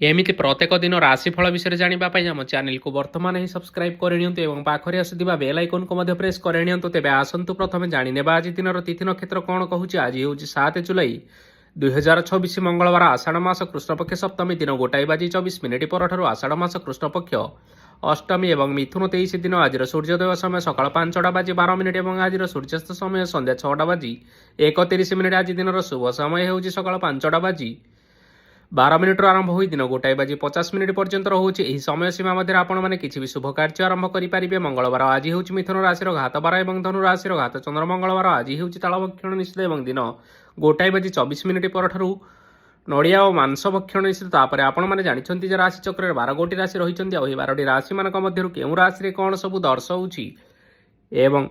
ଏମିତି ପ୍ରତ୍ୟେକ ଦିନ ରାଶିଫଳ ବିଷୟରେ ଜାଣିବା ପାଇଁ ଆମ ଚ୍ୟାନେଲକୁ ବର୍ତ୍ତମାନ ହିଁ ସବସ୍କ୍ରାଇବ୍ କରିନିଅନ୍ତୁ ଏବଂ ପାଖରେ ଆସୁଥିବା ବେଲ୍ ଆଇକନକୁ ମଧ୍ୟ ପ୍ରେସ୍ କରିନିଅନ୍ତୁ। ତେବେ ଆସନ୍ତୁ ପ୍ରଥମେ ଜାଣିନେବା ଆଜି ଦିନର ତିଥି ନକ୍ଷତ୍ର କ'ଣ କହୁଛି। ଆଜି ହେଉଛି 7 ଜୁଲାଇ 2024 ମଙ୍ଗଳବାର, ଆଷାଢ଼ ମାସ କୃଷ୍ଣପକ୍ଷ ସପ୍ତମୀ, ଦିନ 1:24 ପରଠାରୁ ଆଷାଢ଼ ମାସ କୃଷ୍ଣପକ୍ଷ ଅଷ୍ଟମୀ ଏବଂ ମିଥୁନ 23 ଦିନ। ଆଜିର ସୂର୍ଯ୍ୟୋଦୟ ସମୟ ସକାଳ 5:12 ଏବଂ ଆଜିର ସୂର୍ଯ୍ୟାସ୍ତ ସମୟ ସନ୍ଧ୍ୟା 6:31। ଆଜି ଦିନର ଶୁଭ ସମୟ ହେଉଛି ସକାଳ 5:12 ଆରମ୍ଭ ହୋଇ ଦିନ 1:50 ପର୍ଯ୍ୟନ୍ତ ରହୁଛି। ଏହି ସମୟ ସୀମା ମଧ୍ୟରେ ଆପଣମାନେ କିଛି ବି ଶୁଭ କାର୍ଯ୍ୟ ଆରମ୍ଭ କରିପାରିବେ। ମଙ୍ଗଳବାର ଆଜି ହେଉଛି ମିଥୁନ ରାଶିର ଘାତ ବାର ଏବଂ ଧନୁ ରାଶିର ଘାତ ଚନ୍ଦ୍ର। ମଙ୍ଗଳବାର ଆଜି ହେଉଛି ତାଳଭକ୍ଷଣ ନିଷିଦ୍ଧ ଏବଂ ଦିନ 1:24 ପରଠାରୁ ନଡ଼ିଆ ଓ ମାଂସ ଭକ୍ଷଣ ନିଷିଦ୍ଧ। ତାପରେ ଆପଣମାନେ ଜାଣିଛନ୍ତି ଯେ ରାଶିଚକ୍ରରେ 12ଗୋଟି ରାଶି ରହିଛନ୍ତି। ଆଉ ଏହି 12ଟି ରାଶିମାନଙ୍କ ମଧ୍ୟରୁ କେଉଁ ରାଶିରେ କ'ଣ ସବୁ ଦର୍ଶାଉଛି ଏବଂ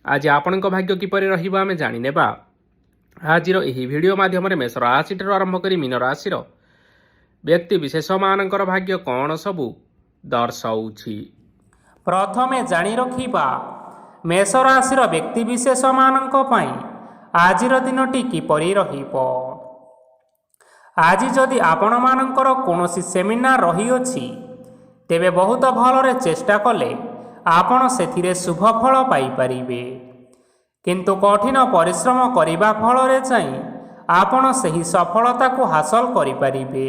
ଆଜି ଆପଣଙ୍କ ଭାଗ୍ୟ କିପରି ରହିବ ଆମେ ଜାଣିନେବା ଆଜିର ଏହି ଭିଡ଼ିଓ ମାଧ୍ୟମରେ। ମେଷ ରାଶିଠାରୁ ଆରମ୍ଭ କରି ମୀନ ରାଶିର ବ୍ୟକ୍ତି ବିଶେଷମାନଙ୍କର ଭାଗ୍ୟ କ'ଣ ସବୁ ଦର୍ଶାଉଛି। ପ୍ରଥମେ ଜାଣି ରଖିବା ମେଷ ରାଶିର ବ୍ୟକ୍ତିବିଶେଷମାନଙ୍କ ପାଇଁ ଆଜିର ଦିନଟି କିପରି ରହିବ। ଆଜି ଯଦି ଆପଣମାନଙ୍କର କୌଣସି ସେମିନାର ରହିଅଛି ତେବେ ବହୁତ ଭଲରେ ଚେଷ୍ଟା କଲେ ଆପଣ ସେଥିରେ ଶୁଭ ଫଳ ପାଇପାରିବେ। କିନ୍ତୁ କଠିନ ପରିଶ୍ରମ କରିବା ଫଳରେ ଯାଇ ଆପଣ ସେହି ସଫଳତାକୁ ହାସଲ କରିପାରିବେ।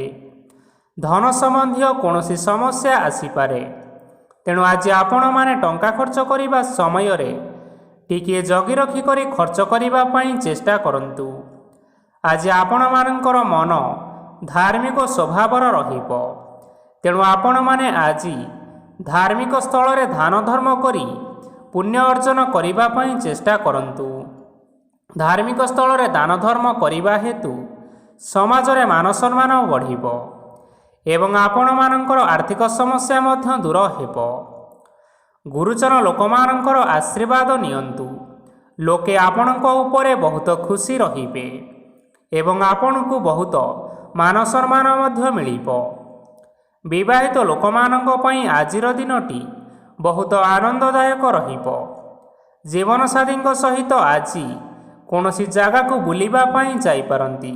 ଧନ ସମ୍ବନ୍ଧୀୟ କୌଣସି ସମସ୍ୟା ଆସିପାରେ, ତେଣୁ ଆଜି ଆପଣମାନେ ଟଙ୍କା ଖର୍ଚ୍ଚ କରିବା ସମୟରେ ଟିକିଏ ଜଗି ରଖି କରି ଖର୍ଚ୍ଚ କରିବା ପାଇଁ ଚେଷ୍ଟା କରନ୍ତୁ। ଆଜି ଆପଣମାନଙ୍କର ମନ ଧାର୍ମିକ ସ୍ୱଭାବର ରହିବ, ତେଣୁ ଆପଣମାନେ ଆଜି ଧାର୍ମିକ ସ୍ଥଳରେ ଦାନ ଧର୍ମ କରି ପୁଣ୍ୟ ଅର୍ଜନ କରିବା ପାଇଁ ଚେଷ୍ଟା କରନ୍ତୁ। ଧାର୍ମିକ ସ୍ଥଳରେ ଦାନ ଧର୍ମ କରିବା ହେତୁ ସମାଜରେ ମାନ ସମ୍ମାନ ବଢ଼ିବ ଏବଂ ଆପଣମାନଙ୍କର ଆର୍ଥିକ ସମସ୍ୟା ମଧ୍ୟ ଦୂର ହେବ। ଗୁରୁଜନ ଲୋକମାନଙ୍କର ଆଶୀର୍ବାଦ ନିଅନ୍ତୁ। ଲୋକେ ଆପଣଙ୍କ ଉପରେ ବହୁତ ଖୁସି ରହିବେ ଏବଂ ଆପଣଙ୍କୁ ବହୁତ ମାନ ସମ୍ମାନ ମଧ୍ୟ ମିଳିବ। ବିବାହିତ ଲୋକମାନଙ୍କ ପାଇଁ ଆଜିର ଦିନଟି ବହୁତ ଆନନ୍ଦଦାୟକ ରହିବ। ଜୀବନସାଥୀଙ୍କ ସହିତ ଆଜି କୌଣସି ଜାଗାକୁ ବୁଲିବା ପାଇଁ ଯାଇପାରନ୍ତି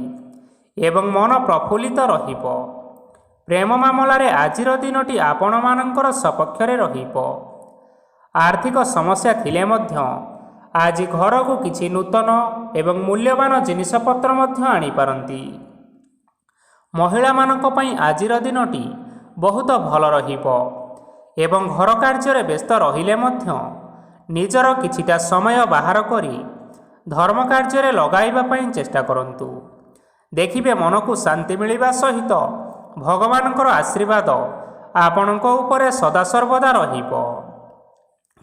ଏବଂ ମନ ପ୍ରଫୁଲ୍ଲିତ ରହିବ। ପ୍ରେମ ମାମଲାରେ ଆଜିର ଦିନଟି ଆପଣମାନଙ୍କର ସପକ୍ଷରେ ରହିବ। ଆର୍ଥିକ ସମସ୍ୟା ଥିଲେ ମଧ୍ୟ ଆଜି ଘରକୁ କିଛି ନୂତନ ଏବଂ ମୂଲ୍ୟବାନ ଜିନିଷପତ୍ର ମଧ୍ୟ ଆଣିପାରନ୍ତି। ମହିଳାମାନଙ୍କ ପାଇଁ ଆଜିର ଦିନଟି ବହୁତ ଭଲ ରହିବ ଏବଂ ଘର କାର୍ଯ୍ୟରେ ବ୍ୟସ୍ତ ରହିଲେ ମଧ୍ୟ ନିଜର କିଛିଟା ସମୟ ବାହାର କରି ଧର୍ମ କାର୍ଯ୍ୟରେ ଲଗାଇବା ପାଇଁ ଚେଷ୍ଟା କରନ୍ତୁ। ଦେଖିବେ ମନକୁ ଶାନ୍ତି ମିଳିବା ସହିତ ଭଗବାନଙ୍କର ଆଶୀର୍ବାଦ ଆପଣଙ୍କ ଉପରେ ସଦାସର୍ବଦା ରହିବ।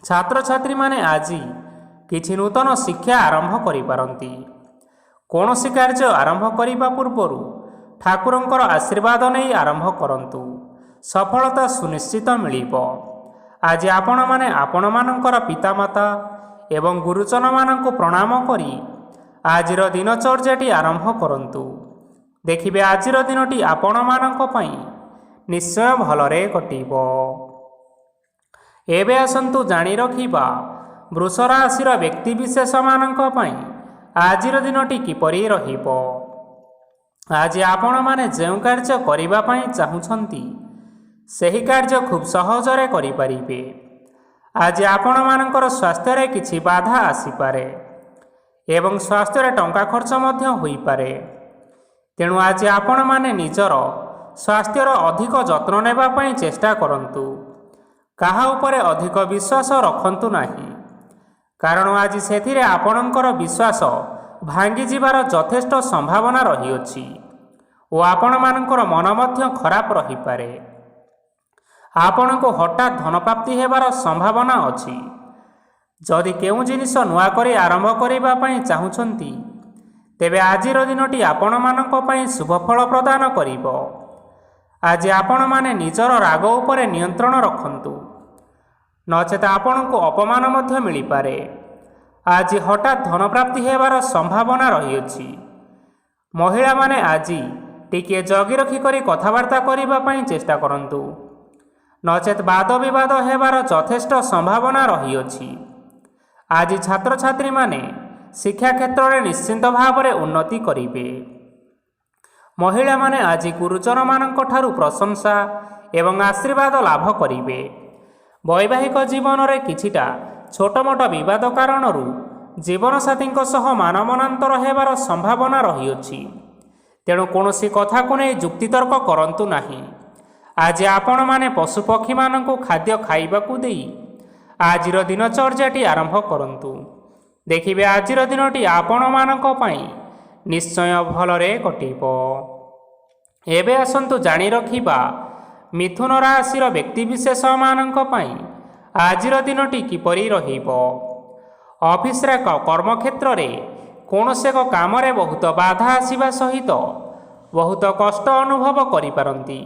ଛାତ୍ରଛାତ୍ରୀମାନେ ଆଜି କିଛି ନୂତନ ଶିକ୍ଷା ଆରମ୍ଭ କରିପାରନ୍ତି। କୌଣସି କାର୍ଯ୍ୟ ଆରମ୍ଭ କରିବା ପୂର୍ବରୁ ଠାକୁରଙ୍କର ଆଶୀର୍ବାଦ ନେଇ ଆରମ୍ଭ କରନ୍ତୁ, ସଫଳତା ସୁନିଶ୍ଚିତ ମିଳିବ। ଆଜି ଆପଣମାନେ ଆପଣମାନଙ୍କର ପିତାମାତା ଏବଂ ଗୁରୁଜନମାନଙ୍କୁ ପ୍ରଣାମ କରି ଆଜିର ଦିନଚର୍ଯ୍ୟାଟି ଆରମ୍ଭ କରନ୍ତୁ। ଦେଖିବେ ଆଜିର ଦିନଟି ଆପଣମାନଙ୍କ ପାଇଁ ନିଶ୍ଚୟ ଭଲରେ କଟିବ। ଏବେ ଆସନ୍ତୁ ଜାଣି ରଖିବା ବୃଷ ରାଶିର ବ୍ୟକ୍ତିବିଶେଷମାନଙ୍କ ପାଇଁ ଆଜିର ଦିନଟି କିପରି ରହିବ। ଆଜି ଆପଣମାନେ ଯେଉଁ କାର୍ଯ୍ୟ କରିବା ପାଇଁ ଚାହୁଁଛନ୍ତି ସେହି କାର୍ଯ୍ୟ ଖୁବ୍ ସହଜରେ କରିପାରିବେ। ଆଜି ଆପଣମାନଙ୍କର ସ୍ୱାସ୍ଥ୍ୟରେ କିଛି ବାଧା ଆସିପାରେ ଏବଂ ସ୍ୱାସ୍ଥ୍ୟରେ ଟଙ୍କା ଖର୍ଚ୍ଚ ମଧ୍ୟ ହୋଇପାରେ। ତେଣୁ ଆଜି ଆପଣମାନେ ନିଜର ସ୍ୱାସ୍ଥ୍ୟର ଅଧିକ ଯତ୍ନ ନେବା ପାଇଁ ଚେଷ୍ଟା କରନ୍ତୁ। କାହା ଉପରେ ଅଧିକ ବିଶ୍ୱାସ ରଖନ୍ତୁ ନାହିଁ, କାରଣ ଆଜି ସେଥିରେ ଆପଣଙ୍କର ବିଶ୍ୱାସ ଭାଙ୍ଗିଯିବାର ଯଥେଷ୍ଟ ସମ୍ଭାବନା ରହିଅଛି ଓ ଆପଣମାନଙ୍କର ମନ ମଧ୍ୟ ଖରାପ ରହିପାରେ। ଆପଣଙ୍କୁ ହଠାତ୍ ଧନପ୍ରାପ୍ତି ହେବାର ସମ୍ଭାବନା ଅଛି। ଯଦି କେଉଁ ଜିନିଷ ନୂଆ କରି ଆରମ୍ଭ କରିବା ପାଇଁ ଚାହୁଁଛନ୍ତି ତେବେ ଆଜିର ଦିନଟି ଆପଣମାନଙ୍କ ପାଇଁ ଶୁଭ ଫଳ ପ୍ରଦାନ କରିବ। ଆଜି ଆପଣମାନେ ନିଜର ରାଗ ଉପରେ ନିୟନ୍ତ୍ରଣ ରଖନ୍ତୁ, ନଚେତ ଆପଣଙ୍କୁ ଅପମାନ ମଧ୍ୟ ମିଳିପାରେ। ଆଜି ହଠାତ୍ ଧନପ୍ରାପ୍ତି ହେବାର ସମ୍ଭାବନା ରହିଅଛି। ମହିଳାମାନେ ଆଜି ଟିକିଏ ଜଗି ରଖି କରି କଥାବାର୍ତ୍ତା କରିବା ପାଇଁ ଚେଷ୍ଟା କରନ୍ତୁ, ନଚେତ ବାଦ ବିବାଦ ହେବାର ଯଥେଷ୍ଟ ସମ୍ଭାବନା ରହିଅଛି। ଆଜି ଛାତ୍ରଛାତ୍ରୀମାନେ ଶିକ୍ଷା କ୍ଷେତ୍ରରେ ନିଶ୍ଚିନ୍ତ ଭାବରେ ଉନ୍ନତି କରିବେ। ମହିଳାମାନେ ଆଜି ଗୁରୁଜନମାନଙ୍କ ଠାରୁ ପ୍ରଶଂସା ଏବଂ ଆଶୀର୍ବାଦ ଲାଭ କରିବେ। ବୈବାହିକ ଜୀବନରେ କିଛିଟା ଛୋଟମୋଟ ବିବାଦ କାରଣରୁ ଜୀବନସାଥୀଙ୍କ ସହ ମାନମନାନ୍ତର ହେବାର ସମ୍ଭାବନା ରହିଅଛି। ତେଣୁ କୌଣସି କଥାକୁ ନେଇ ଯୁକ୍ତିତର୍କ କରନ୍ତୁ ନାହିଁ। ଆଜି ଆପଣମାନେ ପଶୁପକ୍ଷୀମାନଙ୍କୁ ଖାଦ୍ୟ ଖାଇବାକୁ ଦେଇ ଆଜିର ଦିନଚର୍ଯ୍ୟାଟି ଆରମ୍ଭ କରନ୍ତୁ। ଦେଖିବେ ଆଜିର ଦିନଟି ଆପଣମାନଙ୍କ ପାଇଁ ନିଶ୍ଚୟ ଭଲରେ କଟିବ। ଏବେ ଆସନ୍ତୁ ଜାଣି ରଖିବା ମିଥୁନ ରାଶିର ବ୍ୟକ୍ତିବିଶେଷମାନଙ୍କ ପାଇଁ ଆଜିର ଦିନଟି କିପରି ରହିବ। ଅଫିସରେ କର୍ମକ୍ଷେତ୍ରରେ କୌଣସି ଏକ କାମରେ ବହୁତ ବାଧା ଆସିବା ସହିତ ବହୁତ କଷ୍ଟ ଅନୁଭବ କରିପାରନ୍ତି।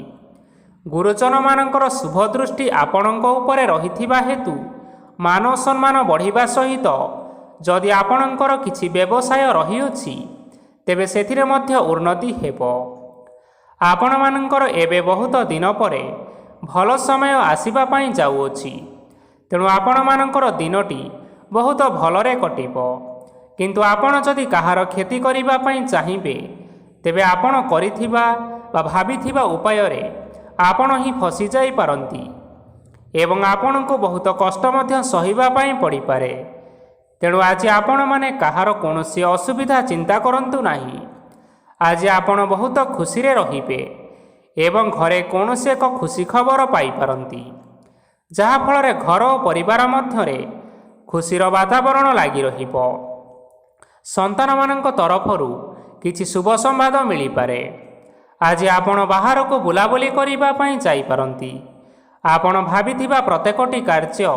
ଗୁରୁଜନମାନଙ୍କର ଶୁଭ ଦୃଷ୍ଟି ଆପଣଙ୍କ ଉପରେ ରହିଥିବା ହେତୁ ମାନ ସମ୍ମାନ ବଢ଼ିବା ସହିତ ଯଦି ଆପଣଙ୍କର କିଛି ବ୍ୟବସାୟ ରହିଅଛି ତେବେ ସେଥିରେ ମଧ୍ୟ ଉନ୍ନତି ହେବ। ଆପଣମାନଙ୍କର ଏବେ ବହୁତ ଦିନ ପରେ ଭଲ ସମୟ ଆସିବା ପାଇଁ ଯାଉଅଛି। ତେଣୁ ଆପଣମାନଙ୍କର ଦିନଟି ବହୁତ ଭଲରେ କଟିବ। କିନ୍ତୁ ଆପଣ ଯଦି କାହାର କ୍ଷତି କରିବା ପାଇଁ ଚାହିଁବେ ତେବେ ଆପଣ କରିଥିବା ବା ଭାବିଥିବା ଉପାୟରେ ଆପଣ ହିଁ ଫସିଯାଇପାରନ୍ତି ଏବଂ ଆପଣଙ୍କୁ ବହୁତ କଷ୍ଟ ମଧ୍ୟ ସହିବା ପାଇଁ ପଡ଼ିପାରେ। ତେଣୁ ଆଜି ଆପଣମାନେ କାହାର କୌଣସି ଅସୁବିଧା ଚିନ୍ତା କରନ୍ତୁ ନାହିଁ। ଆଜି ଆପଣ ବହୁତ ଖୁସିରେ ରହିବେ ଏବଂ ଘରେ କୌଣସି ଏକ ଖୁସି ଖବର ପାଇପାରନ୍ତି, ଯାହାଫଳରେ ଘର ଓ ପରିବାର ମଧ୍ୟରେ ଖୁସିର ବାତାବରଣ ଲାଗି ରହିବ। ସନ୍ତାନମାନଙ୍କ ତରଫରୁ କିଛି ଶୁଭ ସମ୍ବାଦ ମିଳିପାରେ। ଆଜି ଆପଣ ବାହାରକୁ ବୁଲାବୁଲି କରିବା ପାଇଁ ଯାଇପାରନ୍ତି। ଆପଣ ଭାବିଥିବା ପ୍ରତ୍ୟେକଟି କାର୍ଯ୍ୟ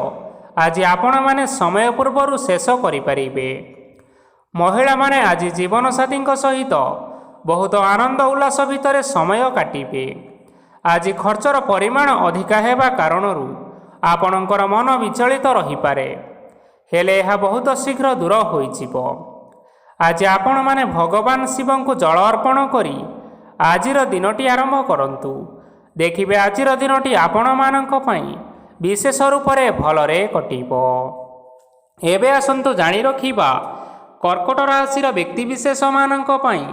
ଆଜି ଆପଣମାନେ ସମୟ ପୂର୍ବରୁ ଶେଷ କରିପାରିବେ। ମହିଳାମାନେ ଆଜି ଜୀବନସାଥୀଙ୍କ ସହିତ ବହୁତ ଆନନ୍ଦ ଉଲ୍ଲାସ ଭିତରେ ସମୟ କାଟିବେ। ଆଜି ଖର୍ଚ୍ଚର ପରିମାଣ ଅଧିକା ହେବା କାରଣରୁ ଆପଣଙ୍କର ମନ ବିଚଳିତ ରହିପାରେ, ହେଲେ ଏହା ବହୁତ ଶୀଘ୍ର ଦୂର ହୋଇଯିବ। ଆଜି ଆପଣମାନେ ଭଗବାନ ଶିବଙ୍କୁ ଜଳ ଅର୍ପଣ କରି ଆଜିର ଦିନଟି ଆରମ୍ଭ କରନ୍ତୁ। ଦେଖିବେ ଆଜିର ଦିନଟି ଆପଣମାନଙ୍କ ପାଇଁ ବିଶେଷ ରୂପରେ ଭଲରେ କଟିବ। ଏବେ ଆସନ୍ତୁ ଜାଣି ରଖିବା କର୍କଟ ରାଶିର ବ୍ୟକ୍ତିବିଶେଷମାନଙ୍କ ପାଇଁ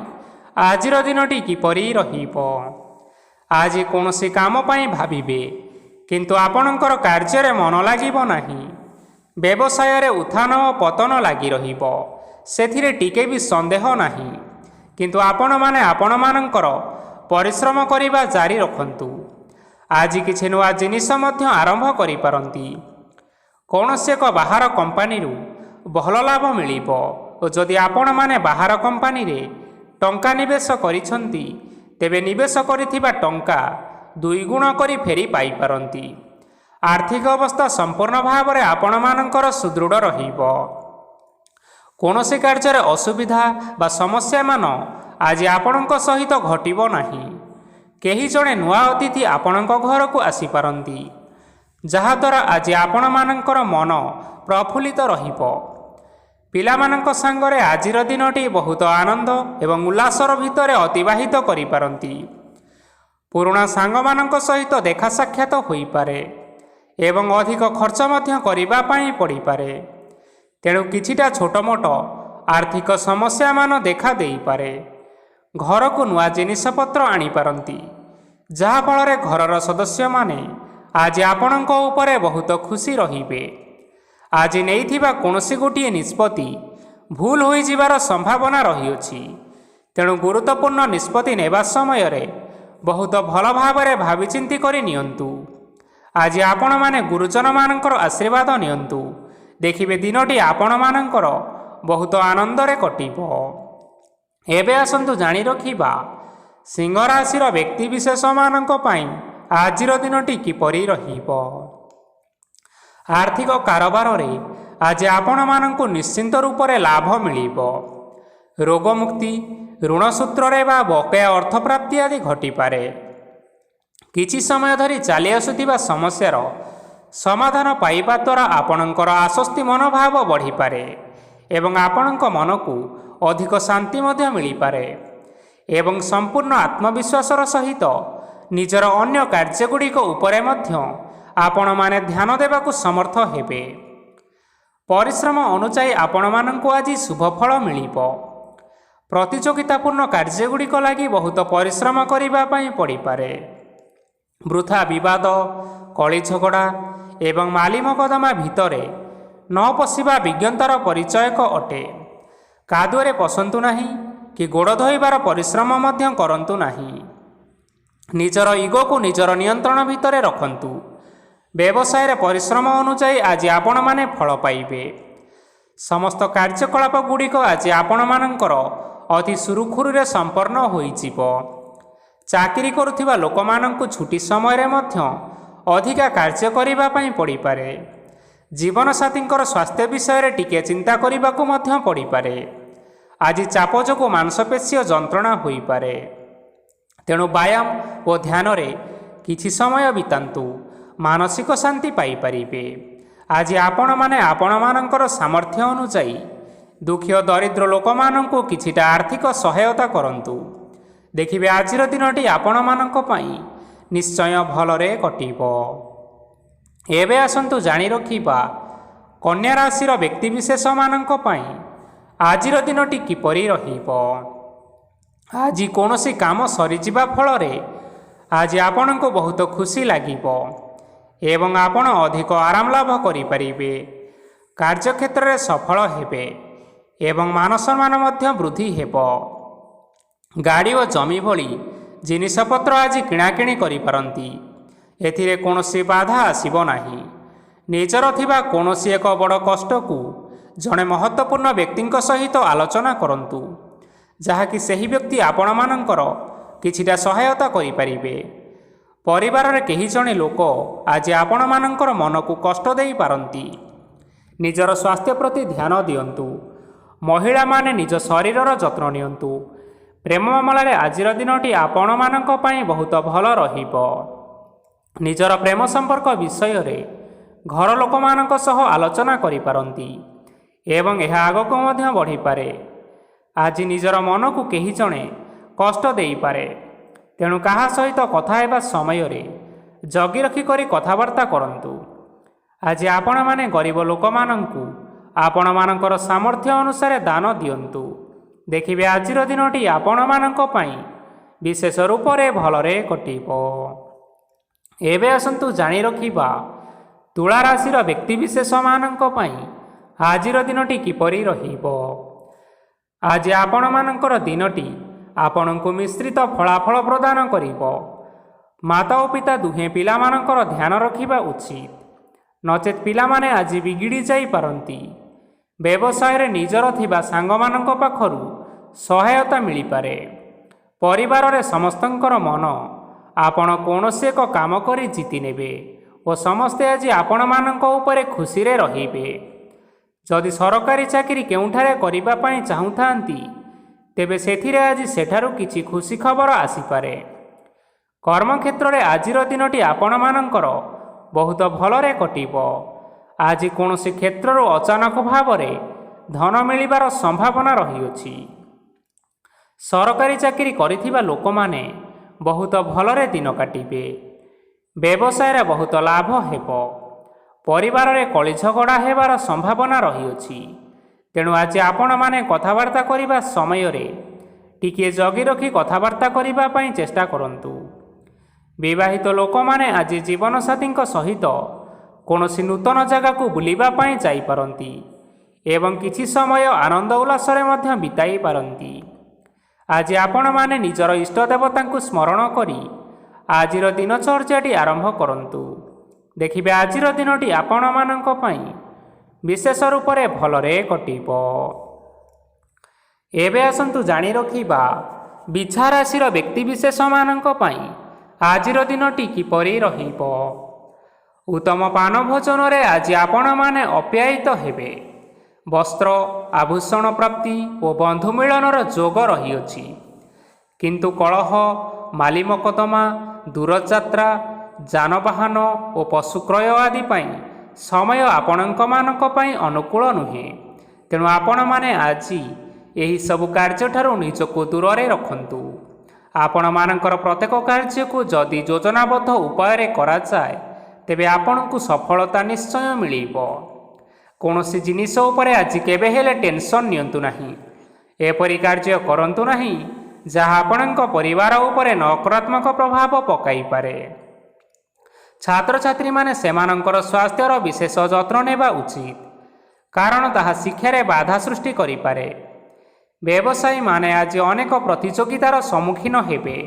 ଆଜିର ଦିନଟି କିପରି ରହିବ। ଆଜି କୌଣସି କାମ ପାଇଁ ଭାବିବେ, କିନ୍ତୁ ଆପଣଙ୍କର କାର୍ଯ୍ୟରେ ମନ ଲାଗିବ ନାହିଁ। ବ୍ୟବସାୟରେ ଉତ୍ଥାନ ଓ ପତନ ଲାଗି ରହିବ, ସେଥିରେ ଟିକେ ବି ସନ୍ଦେହ ନାହିଁ। କିନ୍ତୁ ଆପଣମାନେ ଆପଣମାନଙ୍କର ପରିଶ୍ରମ କରିବା ଜାରି ରଖନ୍ତୁ। ଆଜି କିଛି ନୂଆ ଜିନିଷ ମଧ୍ୟ ଆରମ୍ଭ କରିପାରନ୍ତି। କୌଣସି ଏକ ବାହାର କମ୍ପାନୀରୁ ଭଲ ଲାଭ ମିଳିବ ଓ ଯଦି ଆପଣମାନେ ବାହାର କମ୍ପାନୀରେ ଟଙ୍କା ନିବେଶ କରିଛନ୍ତି ତେବେ ନିବେଶ କରିଥିବା ଟଙ୍କା ଦୁଇଗୁଣ କରି ଫେରି ପାଇପାରନ୍ତି। ଆର୍ଥିକ ଅବସ୍ଥା ସମ୍ପୂର୍ଣ୍ଣ ଭାବରେ ଆପଣମାନଙ୍କର ସୁଦୃଢ଼ ରହିବ। କୌଣସି କାର୍ଯ୍ୟରେ ଅସୁବିଧା ବା ସମସ୍ୟାମାନ ଆଜି ଆପଣଙ୍କ ସହିତ ଘଟିବ ନାହିଁ। କେହି ଜଣେ ନୂଆ ଅତିଥି ଆପଣଙ୍କ ଘରକୁ ଆସିପାରନ୍ତି, ଯାହାଦ୍ୱାରା ଆଜି ଆପଣମାନଙ୍କର ମନ ପ୍ରଫୁଲ୍ଲିତ ରହିବ। ପିଲାମାନଙ୍କ ସାଙ୍ଗରେ ଆଜିର ଦିନଟି ବହୁତ ଆନନ୍ଦ ଏବଂ ଉଲ୍ଲାସର ଭିତରେ ଅତିବାହିତ କରିପାରନ୍ତି। ପୁରୁଣା ସାଙ୍ଗମାନଙ୍କ ସହିତ ଦେଖା ସାକ୍ଷାତ ହୋଇପାରେ ଏବଂ ଅଧିକ ଖର୍ଚ୍ଚ ମଧ୍ୟ କରିବା ପାଇଁ ପଡ଼ିପାରେ। ତେଣୁ କିଛିଟା ଛୋଟମୋଟ ଆର୍ଥିକ ସମସ୍ୟାମାନ ଦେଖା ଦେଇପାରେ। ଘରକୁ ନୂଆ ଜିନିଷପତ୍ର ଆଣିପାରନ୍ତି, ଯାହାଫଳରେ ଘରର ସଦସ୍ୟମାନେ ଆଜି ଆପଣଙ୍କ ଉପରେ ବହୁତ ଖୁସି ରହିବେ। ଆଜି ନେଇଥିବା କୌଣସି ଗୋଟିଏ ନିଷ୍ପତ୍ତି ଭୁଲ ହୋଇଯିବାର ସମ୍ଭାବନା ରହିଅଛି। ତେଣୁ ଗୁରୁତ୍ୱପୂର୍ଣ୍ଣ ନିଷ୍ପତ୍ତି ନେବା ସମୟରେ ବହୁତ ଭଲ ଭାବରେ ଭାବିଚିନ୍ତି କରି ନିଅନ୍ତୁ। ଆଜି ଆପଣମାନେ ଗୁରୁଜନମାନଙ୍କର ଆଶୀର୍ବାଦ ନିଅନ୍ତୁ। ଦେଖିବେ ଦିନଟି ଆପଣମାନଙ୍କର ବହୁତ ଆନନ୍ଦରେ କଟିବ। ଏବେ ଆସନ୍ତୁ ଜାଣି ରଖିବା ସିଂହ ରାଶିର ବ୍ୟକ୍ତିବିଶେଷମାନଙ୍କ ପାଇଁ ଆଜିର ଦିନଟି କିପରି ରହିବ। ଆର୍ଥିକ କାରବାରରେ ଆଜି ଆପଣମାନଙ୍କୁ ନିଶ୍ଚିନ୍ତ ରୂପରେ ଲାଭ ମିଳିବ। ରୋଗମୁକ୍ତି, ଋଣ ସୂତ୍ରରେ ବା ବକେୟା ଅର୍ଥପ୍ରାପ୍ତି ଆଦି ଘଟିପାରେ। କିଛି ସମୟ ଧରି ଚାଲି ଆସୁଥିବା ସମସ୍ୟାର ସମାଧାନ ପାଇବା ଦ୍ୱାରା ଆପଣଙ୍କର ଆଶ୍ୱସ୍ତି ମନୋଭାବ ବଢ଼ିପାରେ ଏବଂ ଆପଣଙ୍କ ମନକୁ ଅଧିକ ଶାନ୍ତି ମଧ୍ୟ ମିଳିପାରେ ଏବଂ ସମ୍ପୂର୍ଣ୍ଣ ଆତ୍ମବିଶ୍ୱାସର ସହିତ ନିଜର ଅନ୍ୟ କାର୍ଯ୍ୟଗୁଡ଼ିକ ଉପରେ ମଧ୍ୟ ଆପଣମାନେ ଧ୍ୟାନ ଦେବାକୁ ସମର୍ଥ ହେବେ। ପରିଶ୍ରମ ଅନୁଯାୟୀ ଆପଣମାନଙ୍କୁ ଆଜି ଶୁଭଫଳ ମିଳିବ। ପ୍ରତିଯୋଗିତାପୂର୍ଣ୍ଣ କାର୍ଯ୍ୟଗୁଡ଼ିକ ଲାଗି ବହୁତ ପରିଶ୍ରମ କରିବା ପାଇଁ ପଡ଼ିପାରେ। ବୃଥା ବିବାଦ, କଳି ଝଗଡ଼ା ଏବଂ ମାଲି ମକଦ୍ଦମା ଭିତରେ ନ ପଶିବା ବିଜ୍ଞତାର ପରିଚୟକ ଅଟେ। କାଦୁଅରେ ପଶନ୍ତୁ ନାହିଁ କି ଗୋଡ଼ ଧୋଇବାର ପରିଶ୍ରମ ମଧ୍ୟ କରନ୍ତୁ ନାହିଁ। ନିଜର ଇଗୋକୁ ନିଜର ନିୟନ୍ତ୍ରଣ ଭିତରେ ରଖନ୍ତୁ। ବ୍ୟବସାୟରେ ପରିଶ୍ରମ ଅନୁଯାୟୀ ଆଜି ଆପଣମାନେ ଫଳ ପାଇବେ। ସମସ୍ତ କାର୍ଯ୍ୟକଳାପ ଗୁଡ଼ିକ ଆଜି ଆପଣମାନଙ୍କର ଅତି ସୁରୁଖୁରୁରେ ସମ୍ପନ୍ନ ହୋଇଯିବ। ଚାକିରି କରୁଥିବା ଲୋକମାନଙ୍କୁ ଛୁଟି ସମୟରେ ମଧ୍ୟ ଅଧିକା କାର୍ଯ୍ୟ କରିବା ପାଇଁ ପଡ଼ିପାରେ। ଜୀବନସାଥୀଙ୍କର ସ୍ୱାସ୍ଥ୍ୟ ବିଷୟରେ ଟିକିଏ ଚିନ୍ତା କରିବାକୁ ମଧ୍ୟ ପଡ଼ିପାରେ। ଆଜି ଚାପ ଯୋଗୁଁ ମାଂସପେଶୀୟ ଯନ୍ତ୍ରଣା ହୋଇପାରେ। ତେଣୁ ବ୍ୟାୟାମ ଓ ଧ୍ୟାନରେ କିଛି ସମୟ ବିତାନ୍ତୁ, ମାନସିକ ଶାନ୍ତି ପାଇପାରିବେ। ଆଜି ଆପଣମାନେ ଆପଣମାନଙ୍କର ସାମର୍ଥ୍ୟ ଅନୁଯାୟୀ ଦୁଃଖୀ ଓ ଦରିଦ୍ର ଲୋକମାନଙ୍କୁ କିଛିଟା ଆର୍ଥିକ ସହାୟତା କରନ୍ତୁ। ଦେଖିବେ ଆଜିର ଦିନଟି ଆପଣମାନଙ୍କ ପାଇଁ ନିଶ୍ଚୟ ଭଲରେ କଟିବ। ଏବେ ଆସନ୍ତୁ ଜାଣି ରଖିବା କନ୍ୟା ରାଶିର ବ୍ୟକ୍ତିବିଶେଷମାନଙ୍କ ପାଇଁ ଆଜିର ଦିନଟି କିପରି ରହିବ। ଆଜି କୌଣସି କାମ ସରିଯିବା ଫଳରେ ଆଜି ଆପଣଙ୍କୁ ବହୁତ ଖୁସି ଲାଗିବ ଏବଂ ଆପଣ ଅଧିକ ଆରାମ ଲାଭ କରିପାରିବେ। କାର୍ଯ୍ୟକ୍ଷେତ୍ରରେ ସଫଳ ହେବେ ଏବଂ ମାନସମ୍ମାନ ମଧ୍ୟ ବୃଦ୍ଧି ହେବ। ଗାଡ଼ି ଓ ଜମି ଭଳି ଜିନିଷପତ୍ର ଆଜି କିଣାକିଣି କରିପାରନ୍ତି। ଏଥିରେ କୌଣସି ବାଧା ଆସିବ ନାହିଁ। ନିଜର ଥିବା କୌଣସି ଏକ ବଡ଼ କଷ୍ଟକୁ ଜଣେ ମହତ୍ତ୍ୱପୂର୍ଣ୍ଣ ବ୍ୟକ୍ତିଙ୍କ ସହିତ ଆଲୋଚନା କରନ୍ତୁ, ଯାହାକି ସେହି ବ୍ୟକ୍ତି ଆପଣମାନଙ୍କର କିଛିଟା ସହାୟତା କରିପାରିବେ। ପରିବାରରେ କେହି ଜଣେ ଲୋକ ଆଜି ଆପଣମାନଙ୍କର ମନକୁ କଷ୍ଟ ଦେଇପାରନ୍ତି। ନିଜର ସ୍ୱାସ୍ଥ୍ୟ ପ୍ରତି ଧ୍ୟାନ ଦିଅନ୍ତୁ। ମହିଳାମାନେ ନିଜ ଶରୀରର ଯତ୍ନ ନିଅନ୍ତୁ। ପ୍ରେମ ମାମଲାରେ ଆଜିର ଦିନଟି ଆପଣମାନଙ୍କ ପାଇଁ ବହୁତ ଭଲ ରହିବ। ନିଜର ପ୍ରେମ ସମ୍ପର୍କ ବିଷୟରେ ଘର ଲୋକମାନଙ୍କ ସହ ଆଲୋଚନା କରିପାରନ୍ତି ଏବଂ ଏହା ଆଗକୁ ମଧ୍ୟ ବଢ଼ିପାରେ। ଆଜି ନିଜର ମନକୁ କେହି ଜଣେ କଷ୍ଟ ଦେଇପାରେ, ତେଣୁ କାହା ସହିତ କଥା ହେବା ସମୟରେ ଜଗି ରଖି କରି କଥାବାର୍ତ୍ତା କରନ୍ତୁ। ଆଜି ଆପଣମାନେ ଗରିବ ଲୋକମାନଙ୍କୁ ଆପଣମାନଙ୍କର ସାମର୍ଥ୍ୟ ଅନୁସାରେ ଦାନ ଦିଅନ୍ତୁ। ଦେଖିବେ ଆଜିର ଦିନଟି ଆପଣମାନଙ୍କ ପାଇଁ ବିଶେଷ ରୂପରେ ଭଲରେ କଟିବ। ଏବେ ଆସନ୍ତୁ ଜାଣି ରଖିବା ତୁଳା ରାଶିର ବ୍ୟକ୍ତିବିଶେଷମାନଙ୍କ ପାଇଁ ଆଜିର ଦିନଟି କିପରି ରହିବ। ଆଜି ଆପଣମାନଙ୍କର ଦିନଟି ଆପଣଙ୍କୁ ମିଶ୍ରିତ ଫଳାଫଳ ପ୍ରଦାନ କରିବ। ମାତା ଓ ପିତା ଦୁହେଁ ପିଲାମାନଙ୍କର ଧ୍ୟାନ ରଖିବା ଉଚିତ, ନଚେତ୍ ପିଲାମାନେ ଆଜି ବିଗିଡ଼ି ଯାଇପାରନ୍ତି। ବ୍ୟବସାୟରେ ନିଜର ଥିବା ସାଙ୍ଗମାନଙ୍କ ପାଖରୁ ସହାୟତା ମିଳିପାରେ। ପରିବାରରେ ସମସ୍ତଙ୍କର ମନ ଆପଣ କୌଣସି ଏକ କାମ କରି ଜିତି ନେବେ ଓ ସମସ୍ତେ ଆଜି ଆପଣମାନଙ୍କ ଉପରେ ଖୁସିରେ ରହିବେ। ଯଦି ସରକାରୀ ଚାକିରି କେଉଁଠାରେ କରିବା ପାଇଁ ଚାହୁଁଥାନ୍ତି, ତେବେ ସେଥିରେ ଆଜି ସେଠାରୁ କିଛି ଖୁସି ଖବର ଆସିପାରେ। କର୍ମକ୍ଷେତ୍ରରେ ଆଜିର ଦିନଟି ଆପଣମାନଙ୍କର ବହୁତ ଭଲରେ କଟିବ। ଆଜି କୌଣସି କ୍ଷେତ୍ରରୁ ଅଚାନକ ଭାବରେ ଧନ ମିଳିବାର ସମ୍ଭାବନା ରହିଅଛି। ସରକାରୀ ଚାକିରି କରିଥିବା ଲୋକମାନେ ବହୁତ ଭଲରେ ଦିନ କାଟିବେ। ବ୍ୟବସାୟରେ ବହୁତ ଲାଭ ହେବ। ପରିବାରରେ କଳି ଝଗଡ଼ା ହେବାର ସମ୍ଭାବନା ରହିଅଛି। ତେଣୁ ଆଜି ଆପଣମାନେ କଥାବାର୍ତ୍ତା କରିବା ସମୟରେ ଟିକିଏ ଜଗି ରଖି କଥାବାର୍ତ୍ତା କରିବା ପାଇଁ ଚେଷ୍ଟା କରନ୍ତୁ। ବିବାହିତ ଲୋକମାନେ ଆଜି ଜୀବନସାଥୀଙ୍କ ସହିତ କୌଣସି ନୂତନ ଜାଗାକୁ ବୁଲିବା ପାଇଁ ଯାଇପାରନ୍ତି ଏବଂ କିଛି ସମୟ ଆନନ୍ଦ ଉଲ୍ଲାସରେ ମଧ୍ୟ ବିତାଇ ପାରନ୍ତି। ଆଜି ଆପଣମାନେ ନିଜର ଇଷ୍ଟ ଦେବତାଙ୍କୁ ସ୍ମରଣ କରି ଆଜିର ଦିନଚର୍ଯ୍ୟାଟି ଆରମ୍ଭ କରନ୍ତୁ। ଦେଖିବେ ଆଜିର ଦିନଟି ଆପଣମାନଙ୍କ ପାଇଁ ବିଶେଷ ରୂପରେ ଭଲରେ କଟିବ। ଏବେ ଆସନ୍ତୁ ଜାଣି ରଖିବା ବିଛା ରାଶିର ବ୍ୟକ୍ତିବିଶେଷମାନଙ୍କ ପାଇଁ ଆଜିର ଦିନଟି କିପରି ରହିବ। ଉତ୍ତମ ପାନ ଭୋଜନରେ ଆଜି ଆପଣମାନେ ଅପ୍ୟାୟିତ ହେବେ। ବସ୍ତ୍ର ଆଭୂଷଣ ପ୍ରାପ୍ତି ଓ ବନ୍ଧୁ ମିଳନର ଯୋଗ ରହିଅଛି। କିନ୍ତୁ କଳହ, ମାଲି ମକଦ୍ଦମା, ଦୂରଯାତ୍ରା, ଯାନବାହନ ଓ ପଶୁ କ୍ରୟ ଆଦି ପାଇଁ ସମୟ ଆପଣଙ୍କମାନଙ୍କ ପାଇଁ ଅନୁକୂଳ ନୁହେଁ। ତେଣୁ ଆପଣମାନେ ଆଜି ଏହିସବୁ କାର୍ଯ୍ୟଠାରୁ ନିଜକୁ ଦୂରରେ ରଖନ୍ତୁ। ଆପଣମାନଙ୍କର ପ୍ରତ୍ୟେକ କାର୍ଯ୍ୟକୁ ଯଦି ଯୋଜନାବଦ୍ଧ ଉପାୟରେ କରାଯାଏ, ତେବେ ଆପଣଙ୍କୁ ସଫଳତା ନିଶ୍ଚୟ ମିଳିବ। କୌଣସି ଜିନିଷ ଉପରେ ଆଜି କେବେ ହେଲେ ଟେନସନ୍ ନିଅନ୍ତୁ ନାହିଁ ଏପରି କାର୍ଯ୍ୟ କରନ୍ତୁ ନାହିଁ ଯାହା ଆପଣଙ୍କ ପରିବାର ଉପରେ ନକାରାତ୍ମକ ପ୍ରଭାବ ପକାଇପାରେ। ଛାତ୍ରଛାତ୍ରୀମାନେ ସେମାନଙ୍କର ସ୍ୱାସ୍ଥ୍ୟର ବିଶେଷ ଯତ୍ନ ନେବା ଉଚିତ, କାରଣ ତାହା ଶିକ୍ଷାରେ ବାଧା ସୃଷ୍ଟି କରିପାରେ। ବ୍ୟବସାୟୀମାନେ ଆଜି ଅନେକ ପ୍ରତିଯୋଗିତାର ସମ୍ମୁଖୀନ ହେବେ।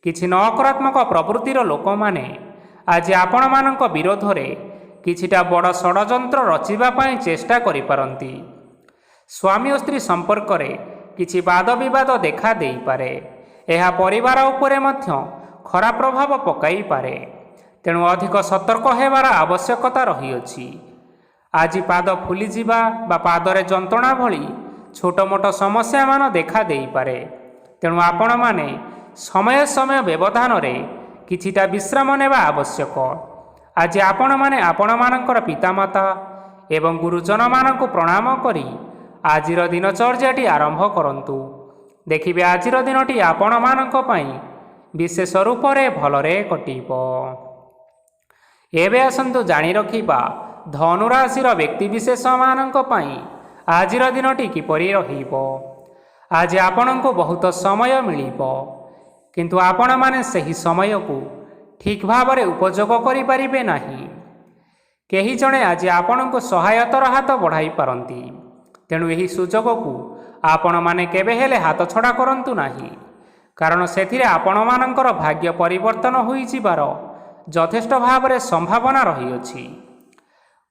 କିଛି ନକାରାତ୍ମକ ପ୍ରବୃତ୍ତିର ଲୋକମାନେ ଆଜି ଆପଣମାନଙ୍କ ବିରୋଧରେ କିଛିଟା ବଡ଼ ଷଡ଼ଯନ୍ତ୍ର ରଚିବା ପାଇଁ ଚେଷ୍ଟା କରିପାରନ୍ତି। ସ୍ୱାମୀ ଓ ସ୍ତ୍ରୀ ସମ୍ପର୍କରେ କିଛି ବାଦବିବାଦ ଦେଖା ଦେଇପାରେ। ଏହା ପରିବାର ଉପରେ ମଧ୍ୟ ଖରାପ ପ୍ରଭାବ ପକାଇପାରେ। ତେଣୁ ଅଧିକ ସତର୍କ ହେବାର ଆବଶ୍ୟକତା ରହିଅଛି। ଆଜି ପାଦ ଫୁଲିଯିବା ବା ପାଦରେ ଯନ୍ତ୍ରଣା ଭଳି ଛୋଟ ମୋଟ ସମସ୍ୟାମାନ ଦେଖା ଦେଇପାରେ। ତେଣୁ ଆପଣମାନେ ସମୟ ସମୟ ବ୍ୟବଧାନରେ କିଛିଟା ବିଶ୍ରାମ ନେବା ଆବଶ୍ୟକ। ଆଜି ଆପଣମାନେ ଆପଣମାନଙ୍କର ପିତାମାତା ଏବଂ ଗୁରୁଜନମାନଙ୍କୁ ପ୍ରଣାମ କରି ଆଜିର ଦିନଚର୍ଯ୍ୟାଟି ଆରମ୍ଭ କରନ୍ତୁ। ଦେଖିବେ ଆଜିର ଦିନଟି ଆପଣମାନଙ୍କ ପାଇଁ ବିଶେଷ ରୂପରେ ଭଲରେ କଟିବ। ଏବେ ଆସନ୍ତୁ ଜାଣି ରଖିବା ଧନୁରାଶିର ବ୍ୟକ୍ତିବିଶେଷମାନଙ୍କ ପାଇଁ ଆଜିର ଦିନଟି କିପରି ରହିବ। ଆଜି ଆପଣଙ୍କୁ ବହୁତ ସମୟ ମିଳିବ, କିନ୍ତୁ ଆପଣମାନେ ସେହି ସମୟକୁ ଠିକ୍ ଭାବରେ ଉପଯୋଗ କରିପାରିବେ ନାହିଁ। କେହି ଜଣେ ଆଜି ଆପଣଙ୍କୁ ସହାୟତାର ହାତ ବଢ଼ାଇ ପାରନ୍ତି। ତେଣୁ ଏହି ସୁଯୋଗକୁ ଆପଣମାନେ କେବେ ହେଲେ ହାତଛଡ଼ା କରନ୍ତୁ ନାହିଁ, କାରଣ ସେଥିରେ ଆପଣମାନଙ୍କର ଭାଗ୍ୟ ପରିବର୍ତ୍ତନ ହୋଇଯିବାର ଯଥେଷ୍ଟ ଭାବରେ ସମ୍ଭାବନା ରହିଅଛି।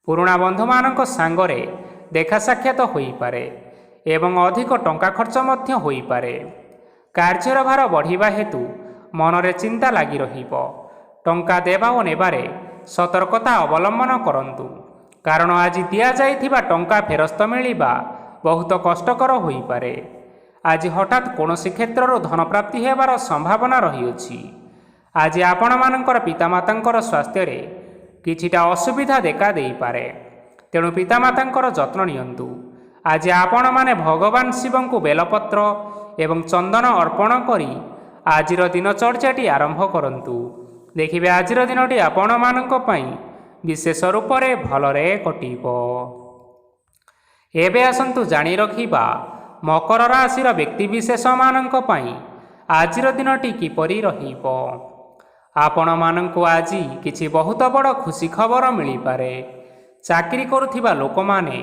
ପୁରୁଣା ବନ୍ଧୁମାନଙ୍କ ସାଙ୍ଗରେ ଦେଖା ସାକ୍ଷାତ ହୋଇପାରେ ଏବଂ ଅଧିକ ଟଙ୍କା ଖର୍ଚ୍ଚ ମଧ୍ୟ ହୋଇପାରେ। କାର୍ଯ୍ୟର ଭାର ବଢ଼ିବା ହେତୁ ମନରେ ଚିନ୍ତା ଲାଗି ରହିବ। ଟଙ୍କା ଦେବା ଓ ନେବାରେ ସତର୍କତା ଅବଲମ୍ବନ କରନ୍ତୁ, କାରଣ ଆଜି ଦିଆଯାଇଥିବା ଟଙ୍କା ଫେରସ୍ତ ମିଳିବା ବହୁତ କଷ୍ଟକର ହୋଇପାରେ। ଆଜି ହଠାତ୍ କୌଣସି କ୍ଷେତ୍ରରୁ ଧନପ୍ରାପ୍ତି ହେବାର ସମ୍ଭାବନା ରହିଅଛି। ଆଜି ଆପଣମାନଙ୍କର ପିତାମାତାଙ୍କର ସ୍ୱାସ୍ଥ୍ୟରେ କିଛିଟା ଅସୁବିଧା ଦେଖା ଦେଇପାରେ। ତେଣୁ ପିତାମାତାଙ୍କର ଯତ୍ନ ନିଅନ୍ତୁ। ଆଜି ଆପଣମାନେ ଭଗବାନ ଶିବଙ୍କୁ ବେଲପତ୍ର ଏବଂ ଚନ୍ଦନ ଅର୍ପଣ କରି ଆଜିର ଦିନଚର୍ଯ୍ୟାଟି ଆରମ୍ଭ କରନ୍ତୁ। ଦେଖିବେ ଆଜିର ଦିନଟି ଆପଣମାନଙ୍କ ପାଇଁ ବିଶେଷ ରୂପରେ ଭଲରେ କଟିବ। ଏବେ ଆସନ୍ତୁ ଜାଣି ରଖିବା ମକର ରାଶିର ବ୍ୟକ୍ତିବିଶେଷମାନଙ୍କ ପାଇଁ ଆଜିର ଦିନଟି କିପରି ରହିବ। ଆପଣମାନଙ୍କୁ ଆଜି କିଛି ବହୁତ ବଡ଼ ଖୁସି ଖବର ମିଳିପାରେ। ଚାକିରି କରୁଥିବା ଲୋକମାନେ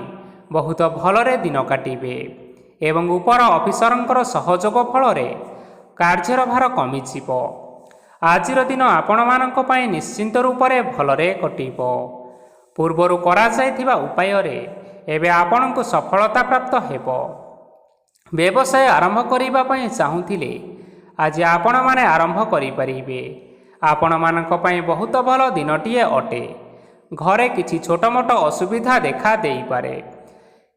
ବହୁତ ଭଲରେ ଦିନ କାଟିବେ ଏବଂ ଉପର ଅଫିସରଙ୍କର ସହଯୋଗ ଫଳରେ କାର୍ଯ୍ୟର ଭାର କମିଯିବ। ଆଜିର ଦିନ ଆପଣମାନଙ୍କ ପାଇଁ ନିଶ୍ଚିନ୍ତ ରୂପରେ ଭଲରେ କଟିବ। ପୂର୍ବରୁ କରାଯାଇଥିବା ଉପାୟରେ ଏବେ ଆପଣଙ୍କୁ ସଫଳତା ପ୍ରାପ୍ତ ହେବ। ବ୍ୟବସାୟ ଆରମ୍ଭ କରିବା ପାଇଁ ଚାହୁଁଥିଲେ ଆଜି ଆପଣମାନେ ଆରମ୍ଭ କରିପାରିବେ। ଆପଣମାନଙ୍କ ପାଇଁ ବହୁତ ଭଲ ଦିନଟିଏ ଅଟେ। ଘରେ କିଛି ଛୋଟ ମୋଟ ଅସୁବିଧା ଦେଖା ଦେଇପାରେ,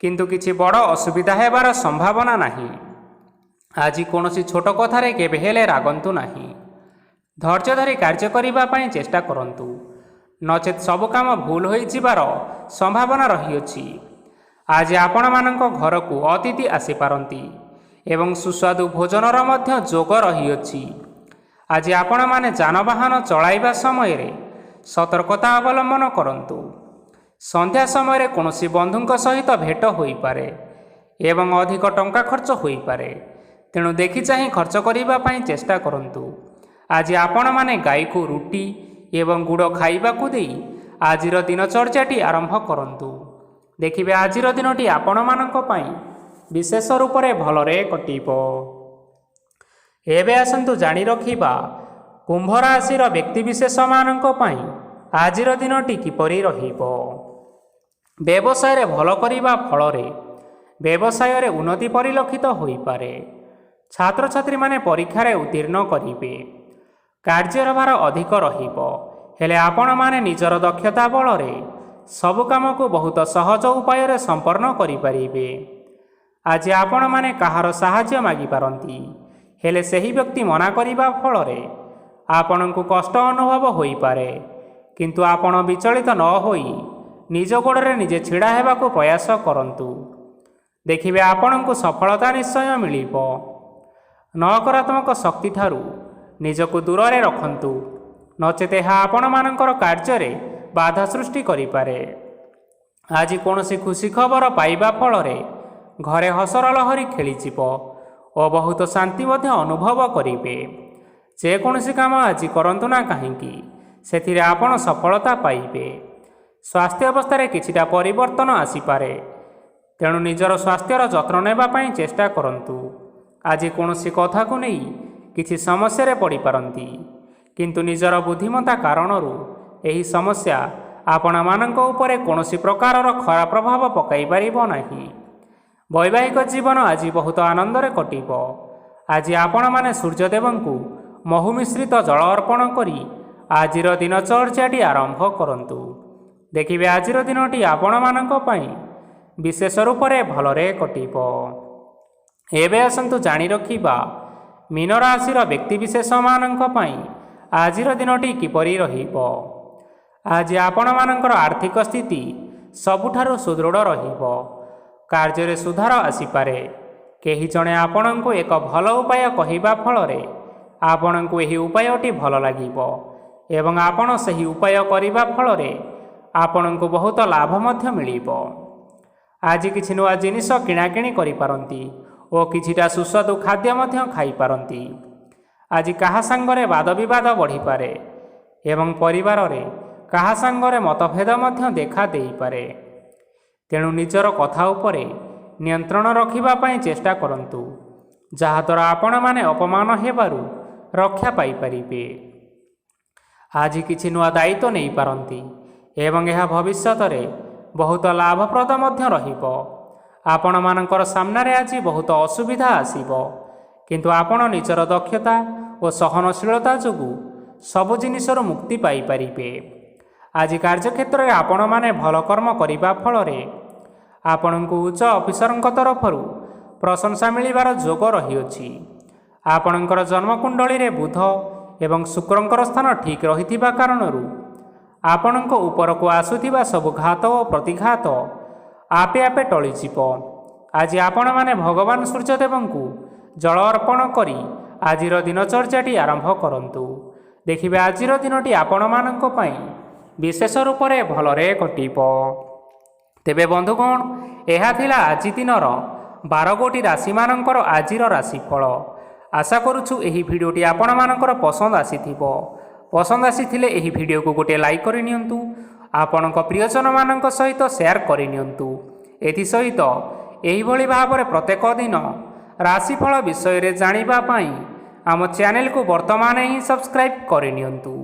କିନ୍ତୁ କିଛି ବଡ଼ ଅସୁବିଧା ହେବାର ସମ୍ଭାବନା ନାହିଁ। ଆଜି କୌଣସି ଛୋଟ କଥାରେ କେବେ ହେଲେ ରାଗନ୍ତୁ ନାହିଁ। ଧୈର୍ଯ୍ୟ ଧରି କାର୍ଯ୍ୟ କରିବା ପାଇଁ ଚେଷ୍ଟା କରନ୍ତୁ, ନଚେତ୍ ସବୁ କାମ ଭୁଲ ହୋଇଯିବାର ସମ୍ଭାବନା ରହିଅଛି। ଆଜି ଆପଣମାନଙ୍କ ଘରକୁ ଅତିଥି ଆସିପାରନ୍ତି ଏବଂ ସୁସ୍ୱାଦୁ ଭୋଜନର ମଧ୍ୟ ଯୋଗ ରହିଅଛି। ଆଜି ଆପଣମାନେ ଯାନବାହନ ଚଳାଇବା ସମୟରେ ସତର୍କତା ଅବଲମ୍ବନ କରନ୍ତୁ। ସନ୍ଧ୍ୟା ସମୟରେ କୌଣସି ବନ୍ଧୁଙ୍କ ସହିତ ଭେଟ ହୋଇପାରେ ଏବଂ ଅଧିକ ଟଙ୍କା ଖର୍ଚ୍ଚ ହୋଇପାରେ। ତେଣୁ ଦେଖି ଚାହିଁ ଖର୍ଚ୍ଚ କରିବା ପାଇଁ ଚେଷ୍ଟା କରନ୍ତୁ। ଆଜି ଆପଣମାନେ ଗାଈକୁ ରୁଟି ଏବଂ ଗୁଡ଼ ଖାଇବାକୁ ଦେଇ ଆଜିର ଦିନଚର୍ଯ୍ୟାଟି ଆରମ୍ଭ କରନ୍ତୁ। ଦେଖିବେ ଆଜିର ଦିନଟି ଆପଣମାନଙ୍କ ପାଇଁ ବିଶେଷ ରୂପରେ ଭଲରେ କଟିବ। ଏବେ ଆସନ୍ତୁ ଜାଣି ରଖିବା କୁମ୍ଭ ରାଶିର ବ୍ୟକ୍ତିବିଶେଷମାନଙ୍କ ପାଇଁ ଆଜିର ଦିନଟି କିପରି ରହିବ। ବ୍ୟବସାୟରେ ଭଲ କରିବା ଫଳରେ ବ୍ୟବସାୟରେ ଉନ୍ନତି ପରିଲକ୍ଷିତ ହୋଇପାରେ। ଛାତ୍ରଛାତ୍ରୀମାନେ ପରୀକ୍ଷାରେ ଉତ୍ତୀର୍ଣ୍ଣ କରିବେ। କାର୍ଯ୍ୟର ଭାର ଅଧିକ ରହିବ, ହେଲେ ଆପଣମାନେ ନିଜର ଦକ୍ଷତା ବଳରେ ସବୁ କାମକୁ ବହୁତ ସହଜ ଉପାୟରେ ସମ୍ପନ୍ନ କରିପାରିବେ। ଆଜି ଆପଣମାନେ କାହାର ସାହାଯ୍ୟ ମାଗିପାରନ୍ତି, ହେଲେ ସେହି ବ୍ୟକ୍ତି ମନା କରିବା ଫଳରେ ଆପଣଙ୍କୁ କଷ୍ଟ ଅନୁଭବ ହୋଇପାରେ। କିନ୍ତୁ ଆପଣ ବିଚଳିତ ନ ହୋଇ ନିଜ ଗୋଡ଼ରେ ନିଜେ ଛିଡ଼ା ହେବାକୁ ପ୍ରୟାସ କରନ୍ତୁ। ଦେଖିବେ ଆପଣଙ୍କୁ ସଫଳତା ନିଶ୍ଚୟ ମିଳିବ। ନକାରାତ୍ମକ ଶକ୍ତିଠାରୁ ନିଜକୁ ଦୂରରେ ରଖନ୍ତୁ, ନଚେତ୍ ଏହା ଆପଣମାନଙ୍କର କାର୍ଯ୍ୟରେ ବାଧା ସୃଷ୍ଟି କରିପାରେ। ଆଜି କୌଣସି ଖୁସି ଖବର ପାଇବା ଫଳରେ ଘରେ ହସର ଲହରୀ ଖେଳିଯିବ ଓ ବହୁତ ଶାନ୍ତି ମଧ୍ୟ ଅନୁଭବ କରିବେ। ଯେକୌଣସି କାମ ଆଜି କରନ୍ତୁ ନା କାହିଁକି ସେଥିରେ ଆପଣ ସଫଳତା ପାଇବେ। ସ୍ୱାସ୍ଥ୍ୟ ଅବସ୍ଥାରେ କିଛିଟା ପରିବର୍ତ୍ତନ ଆସିପାରେ, ତେଣୁ ନିଜର ସ୍ୱାସ୍ଥ୍ୟର ଯତ୍ନ ନେବା ପାଇଁ ଚେଷ୍ଟା କରନ୍ତୁ। ଆଜି କୌଣସି କଥାକୁ ନେଇ କିଛି ସମସ୍ୟାରେ ପଡ଼ିପାରନ୍ତି, କିନ୍ତୁ ନିଜର ବୁଦ୍ଧିମତ୍ତା କାରଣରୁ ଏହି ସମସ୍ୟା ଆପଣମାନଙ୍କ ଉପରେ କୌଣସି ପ୍ରକାରର ଖରାପ ପ୍ରଭାବ ପକାଇ ପାରିବ ନାହିଁ। ବୈବାହିକ ଜୀବନ ଆଜି ବହୁତ ଆନନ୍ଦରେ କଟିବ। ଆଜି ଆପଣମାନେ ସୂର୍ଯ୍ୟଦେବଙ୍କୁ ମହୁ ମିଶ୍ରିତ ଜଳ ଅର୍ପଣ କରି ଆଜିର ଦିନଚର୍ଯ୍ୟାଟି ଆରମ୍ଭ କରନ୍ତୁ। ଦେଖିବେ ଆଜିର ଦିନଟି ଆପଣମାନଙ୍କ ପାଇଁ ବିଶେଷ ରୂପରେ ଭଲରେ କଟିବ। ଏବେ ଆସନ୍ତୁ ଜାଣି ରଖିବା ମୀନ ରାଶିର ବ୍ୟକ୍ତିବିଶେଷମାନଙ୍କ ପାଇଁ ଆଜିର ଦିନଟି କିପରି ରହିବ। ଆଜି ଆପଣମାନଙ୍କର ଆର୍ଥିକ ସ୍ଥିତି ସବୁଠାରୁ ସୁଦୃଢ଼ ରହିବ। କାର୍ଯ୍ୟରେ ସୁଧାର ଆସିପାରେ। କେହି ଜଣେ ଆପଣଙ୍କୁ ଏକ ଭଲ ଉପାୟ କହିବା ଫଳରେ ଆପଣଙ୍କୁ ଏହି ଉପାୟଟି ଭଲ ଲାଗିବ ଏବଂ ଆପଣ ସେହି ଉପାୟ କରିବା ଫଳରେ ଆପଣଙ୍କୁ ବହୁତ ଲାଭ ମଧ୍ୟ ମିଳିବ। ଆଜି କିଛି ନୂଆ ଜିନିଷ କିଣାକିଣି କରିପାରନ୍ତି ଓ କିଛିଟା ସୁସ୍ୱାଦୁ ଖାଦ୍ୟ ମଧ୍ୟ ଖାଇପାରନ୍ତି। ଆଜି କାହା ସାଙ୍ଗରେ ବାଦବିବାଦ ବଢ଼ିପାରେ ଏବଂ ପରିବାରରେ କାହା ସାଙ୍ଗରେ ମତଭେଦ ମଧ୍ୟ ଦେଖା ଦେଇପାରେ। ତେଣୁ ନିଜର କଥା ଉପରେ ନିୟନ୍ତ୍ରଣ ରଖିବା ପାଇଁ ଚେଷ୍ଟା କରନ୍ତୁ, ଯାହାଦ୍ୱାରା ଆପଣମାନେ ଅପମାନ ହେବାରୁ ରକ୍ଷା ପାଇପାରିବେ। ଆଜି କିଛି ନୂଆ ଦାୟିତ୍ୱ ନେଇପାରନ୍ତି ଏବଂ ଏହା ଭବିଷ୍ୟତରେ ବହୁତ ଲାଭପ୍ରଦ ମଧ୍ୟ ରହିବ। ଆପଣମାନଙ୍କର ସାମ୍ନାରେ ଆଜି ବହୁତ ଅସୁବିଧା ଆସିବ, କିନ୍ତୁ ଆପଣ ନିଜର ଦକ୍ଷତା ଓ ସହନଶୀଳତା ଯୋଗୁଁ ସବୁ ଜିନିଷରୁ ମୁକ୍ତି ପାଇପାରିବେ। ଆଜି କାର୍ଯ୍ୟକ୍ଷେତ୍ରରେ ଆପଣମାନେ ଭଲ କର୍ମ କରିବା ଫଳରେ ଆପଣଙ୍କୁ ଉଚ୍ଚ ଅଫିସରଙ୍କ ତରଫରୁ ପ୍ରଶଂସା ମିଳିବାର ଯୋଗ ରହିଅଛି। ଆପଣଙ୍କର ଜନ୍ମକୁଣ୍ଡଳୀରେ ବୁଧ ଏବଂ ଶୁକ୍ରଙ୍କର ସ୍ଥାନ ଠିକ୍ ରହିଥିବା କାରଣରୁ ଆପଣଙ୍କ ଉପରକୁ ଆସୁଥିବା ସବୁ ଘାତ ଓ ପ୍ରତିଘାତ ଆପେ ଆପେ ଟଳିଯିବ। ଆଜି ଆପଣମାନେ ଭଗବାନ ସୂର୍ଯ୍ୟଦେବଙ୍କୁ ଜଳ ଅର୍ପଣ କରି ଆଜିର ଦିନଚର୍ଯ୍ୟାଟି ଆରମ୍ଭ କରନ୍ତୁ। ଦେଖିବେ ଆଜିର ଦିନଟି ଆପଣମାନଙ୍କ ପାଇଁ ବିଶେଷ ରୂପରେ ଭଲରେ କଟିବ। ତେବେ ବନ୍ଧୁଗଣ, ଏହା ଥିଲା ଆଜି ଦିନର 12 ଗୋଟି ରାଶିମାନଙ୍କର ଆଜିର ରାଶିଫଳ। ଆଶା କରୁଛୁ ଏହି ଭିଡ଼ିଓଟି ଆପଣମାନଙ୍କର ପସନ୍ଦ ଆସିଥିବ। ପସନ୍ଦ ଆସିଥିଲେ ଏହି ଭିଡ଼ିଓକୁ ଗୋଟିଏ ଲାଇକ୍ କରିନିଅନ୍ତୁ। ଆପଣଙ୍କ ପ୍ରିୟଜନମାନଙ୍କ ସହିତ ସେୟାର କରିନିଅନ୍ତୁ। ଏଥିସହିତ ଏହିଭଳି ଭାବରେ ପ୍ରତ୍ୟେକ ଦିନ ରାଶିଫଳ ବିଷୟରେ ଜାଣିବା ପାଇଁ ଆମ ଚ୍ୟାନେଲକୁ ବର୍ତ୍ତମାନ ହିଁ ସବସ୍କ୍ରାଇବ୍ କରିନିଅନ୍ତୁ।